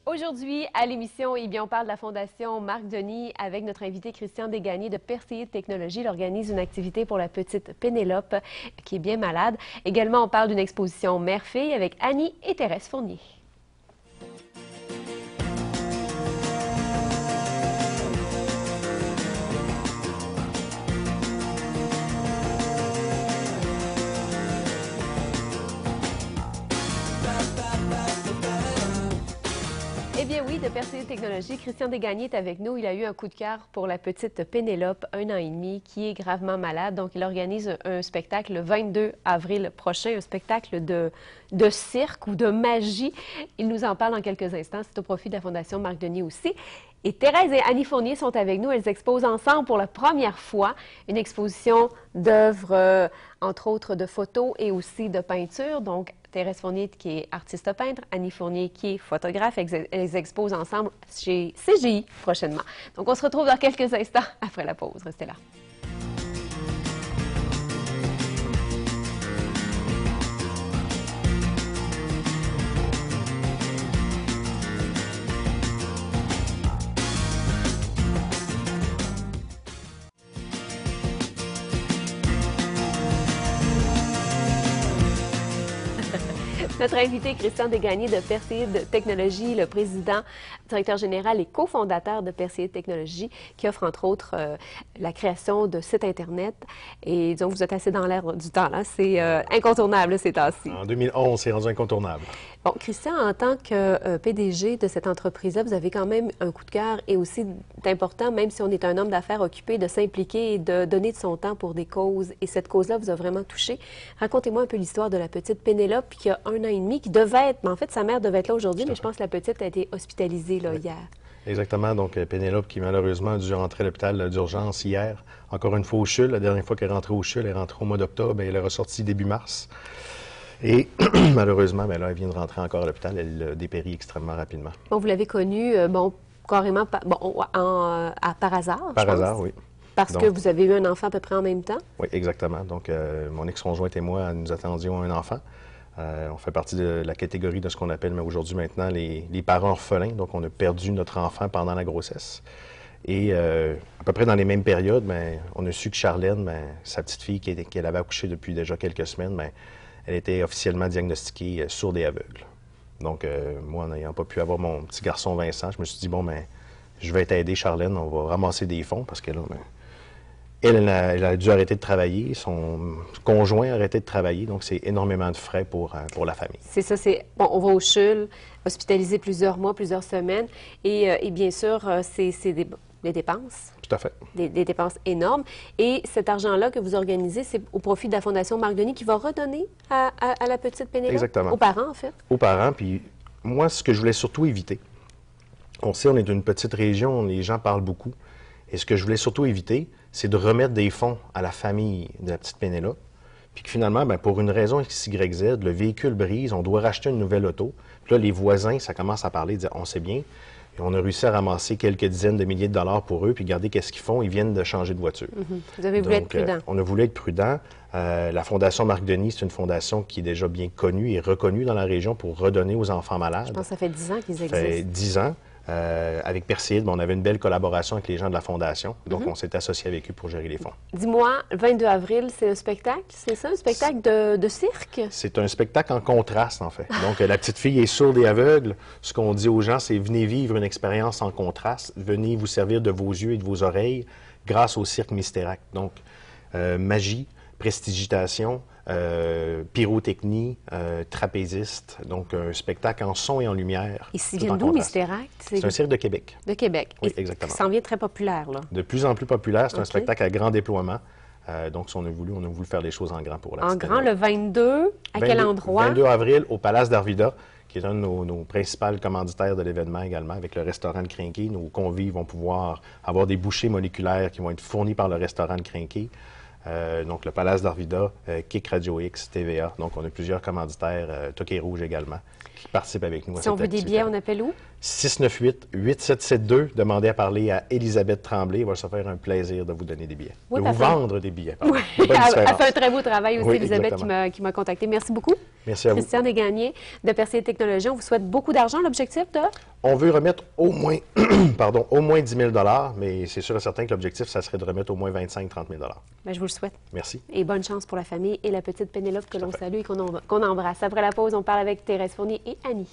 Aujourd'hui, à l'émission, eh bien, on parle de la Fondation Marc Denis avec notre invité Christian Desgagnés de Perséides Technologies. Il organise une activité pour la petite Pénélope qui est bien malade. Également, on parle d'une exposition mère-fille avec Annie et Thérèse Fournier. Eh bien oui, de Perséides Technologies, Christian Desgagnés est avec nous. Il a eu un coup de cœur pour la petite Pénélope, 1 an et demi, qui est gravement malade. Donc, il organise un spectacle le 22 avril prochain, un spectacle de cirque ou de magie. Il nous en parle dans quelques instants. C'est au profit de la Fondation Marc Denis aussi. Et Thérèse et Annie Fournier sont avec nous. Elles exposent ensemble pour la première fois une exposition d'œuvres, entre autres de photos et aussi de peinture. Donc, Thérèse Fournier qui est artiste peintre, Annie Fournier qui est photographe. Elles exposent ensemble chez CGI prochainement. Donc, on se retrouve dans quelques instants après la pause. Restez là. Notre invité, Christian Desgagnés de Perséides Technologies, le président, directeur général et cofondateur de Perséides Technologies, qui offre entre autres la création de sites Internet. Et donc, vous êtes assez dans l'air du temps, là. C'est incontournable ces temps-ci. En 2011, c'est rendu incontournable. Bon, Christian, en tant que PDG de cette entreprise-là, vous avez quand même un coup de cœur et aussi important, même si on est un homme d'affaires occupé, de s'impliquer et de donner de son temps pour des causes. Et cette cause-là vous a vraiment touché. Racontez-moi un peu l'histoire de la petite Pénélope qui a 1 an et demi, qui devait être, mais en fait, sa mère devait être là aujourd'hui, mais je pense que la petite a été hospitalisée là, hier. Exactement. Donc, Pénélope qui malheureusement a dû rentrer à l'hôpital d'urgence hier. Encore une fois au CHUL. La dernière fois qu'elle est rentrée au CHUL, elle est rentrée au mois d'octobre et elle est ressortie début mars. Et malheureusement, bien là, elle vient de rentrer encore à l'hôpital. Elle dépérit extrêmement rapidement. Bon, vous l'avez connue, bon, carrément, par hasard, Par hasard, oui. Parce que vous avez eu un enfant à peu près en même temps? Oui, exactement. Donc, mon ex-conjointe et moi, nous attendions un enfant. On fait partie de la catégorie de ce qu'on appelle aujourd'hui maintenant les parents orphelins. Donc, on a perdu notre enfant pendant la grossesse. Et à peu près dans les mêmes périodes, bien, on a su que Charlène, bien, sa petite fille qu'elle avait accouchée depuis déjà quelques semaines, bien, elle était officiellement diagnostiquée sourde et aveugle. Donc, moi, n'ayant pas pu avoir mon petit garçon Vincent, je me suis dit, bon, bien, je vais t'aider, Charlène, on va ramasser des fonds parce que là, bien, elle a dû arrêter de travailler, son conjoint a arrêté de travailler, donc c'est énormément de frais pour la famille. C'est ça, bon, on va au CHUL, hospitalisé plusieurs mois, plusieurs semaines, et bien sûr, c'est des dépenses. Tout à fait. Des dépenses énormes. Et cet argent-là que vous organisez, c'est au profit de la Fondation Marc Denis qui va redonner à la petite Pénélope? Exactement. Aux parents, en fait? Aux parents, puis moi, ce que je voulais surtout éviter, on sait, on est d'une petite région, les gens parlent beaucoup, et ce que je voulais surtout éviter, c'est de remettre des fonds à la famille de la petite Pénélope, puis que finalement, bien, pour une raison X, Y, Z, le véhicule brise, on doit racheter une nouvelle auto. Puis là, les voisins, ça commence à parler, dire, on sait bien, et on a réussi à ramasser quelques dizaines de milliers de dollars pour eux, puis regardez qu'est-ce qu'ils font, ils viennent de changer de voiture. Vous avez voulu être prudent. On a voulu être prudent. La Fondation Marc Denis, c'est une fondation qui est déjà bien connue et reconnue dans la région pour redonner aux enfants malades. Je pense que ça fait 10 ans qu'ils existent. Ça fait 10 ans. Avec Perséides, on avait une belle collaboration avec les gens de la Fondation. Donc, on s'est associé avec eux pour gérer les fonds. Dis-moi, le 22 avril, c'est un spectacle, c'est ça? Un spectacle de cirque? C'est un spectacle en contraste, en fait. Donc, la petite fille est sourde et aveugle. Ce qu'on dit aux gens, c'est venez vivre une expérience en contraste. Venez vous servir de vos yeux et de vos oreilles grâce au cirque Mysterac. Donc, magie, prestidigitation, pyrotechnie, trapéziste, donc un spectacle en son et en lumière. Et s'il vient d'où, Mysterac? C'est un cirque de Québec. De Québec. Oui, exactement. Ça en vient très populaire, là. De plus en plus populaire. C'est un spectacle à grand déploiement. Donc, on a voulu faire les choses en grand pour la petite En grand, le 22, à quel endroit? 22 avril, au Palace d'Arvida, qui est un de nos principaux commanditaires de l'événement également, avec le restaurant Le Crinqué. Nos convives vont pouvoir avoir des bouchées moléculaires qui vont être fournies par le restaurant Le Crinqué. Donc, le Palace d'Arvida, Kick Radio X, TVA. Donc, on a plusieurs commanditaires, Toquet Rouge également, qui participent avec nous à cette Si on veut des billets, on appelle où? 698-8772. Demandez à parler à Élisabeth Tremblay. Il va se faire un plaisir de vous donner des billets. Oui, de vous vendre des billets. Oui, elle fait un très beau travail aussi, Oui, Élisabeth, qui m'a contacté. Merci beaucoup. Merci à vous. Christian Desgagnés de Percier Technologies. On vous souhaite beaucoup d'argent. L'objectif de? On veut remettre au moins, au moins 10 000 $, mais c'est sûr et certain que l'objectif, ça serait de remettre au moins 25 000 30 000 $. Bien, je vous le souhaite. Merci. Et bonne chance pour la famille et la petite Pénélope que l'on salue et qu'on embrasse. Après la pause, on parle avec Thérèse Fournier et Annie.